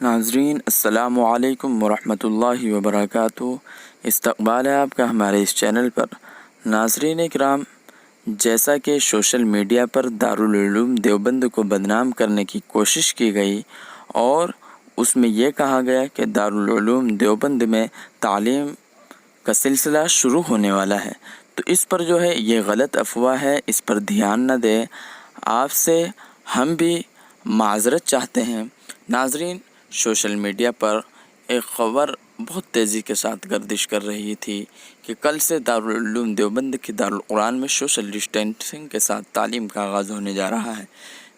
ناظرین السلام علیکم ورحمۃ اللہ وبرکاتہ۔ استقبال ہے آپ کا ہمارے اس چینل پر۔ ناظرین اکرام، جیسا کہ سوشل میڈیا پر دارالعلوم دیوبند کو بدنام کرنے کی کوشش کی گئی اور اس میں یہ کہا گیا کہ دارالعلوم دیوبند میں تعلیم کا سلسلہ شروع ہونے والا ہے، تو اس پر جو ہے یہ غلط افواہ ہے، اس پر دھیان نہ دیں۔ آپ سے ہم بھی معذرت چاہتے ہیں۔ ناظرین، سوشل میڈیا پر ایک خبر بہت تیزی کے ساتھ گردش کر رہی تھی کہ کل سے دارالعلوم دیوبند کی دارالقرآن میں سوشل ڈسٹینسنگ کے ساتھ تعلیم کا آغاز ہونے جا رہا ہے،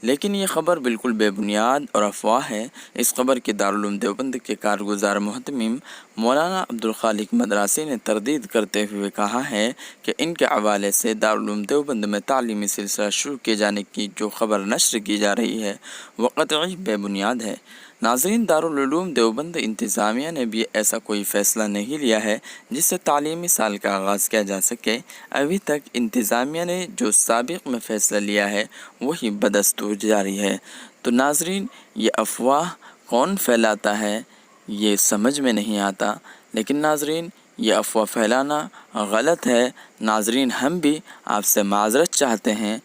لیکن یہ خبر بالکل بے بنیاد اور افواہ ہے۔ اس خبر کی دارالعلوم دیوبند کے کارگزار محتمم مولانا عبدالخالق مدراسی نے تردید کرتے ہوئے کہا ہے کہ ان کے حوالے سے دارالعلوم دیوبند میں تعلیمی سلسلہ شروع کیے جانے کی جو خبر نشر کی جا رہی ہے وہ قطعی بے بنیاد ہے۔ ناظرین، دارالعلوم دیوبند انتظامیہ نے بھی ایسا کوئی فیصلہ نہیں لیا ہے جس سے تعلیمی سال کا آغاز کیا جا سکے۔ ابھی تک انتظامیہ نے جو سابق میں فیصلہ لیا ہے وہی بدستور جاری ہے۔ تو ناظرین، یہ افواہ کون پھیلاتا ہے یہ سمجھ میں نہیں آتا، لیکن ناظرین یہ افواہ پھیلانا غلط ہے۔ ناظرین، ہم بھی آپ سے معذرت چاہتے ہیں۔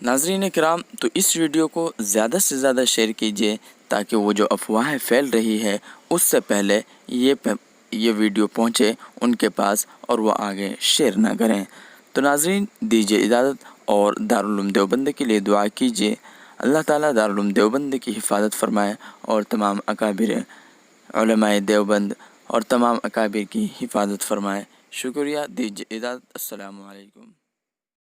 ناظرین اکرام، تو اس ویڈیو کو زیادہ سے زیادہ شیئر کیجیے تاکہ وہ جو افواہیں پھیل رہی ہے اس سے پہلے یہ ویڈیو پہنچے ان کے پاس اور وہ آگے شیئر نہ کریں۔ تو ناظرین، دیجیے اجازت اور دارالعلوم دیوبند کے لیے دعا کیجیے۔ اللہ تعالیٰ دارالعلوم دیوبند کی حفاظت فرمائے اور تمام اکابر علماء دیوبند اور تمام اکابر کی حفاظت فرمائے۔ شکریہ، دیجیے اجازت۔ السلام علیکم۔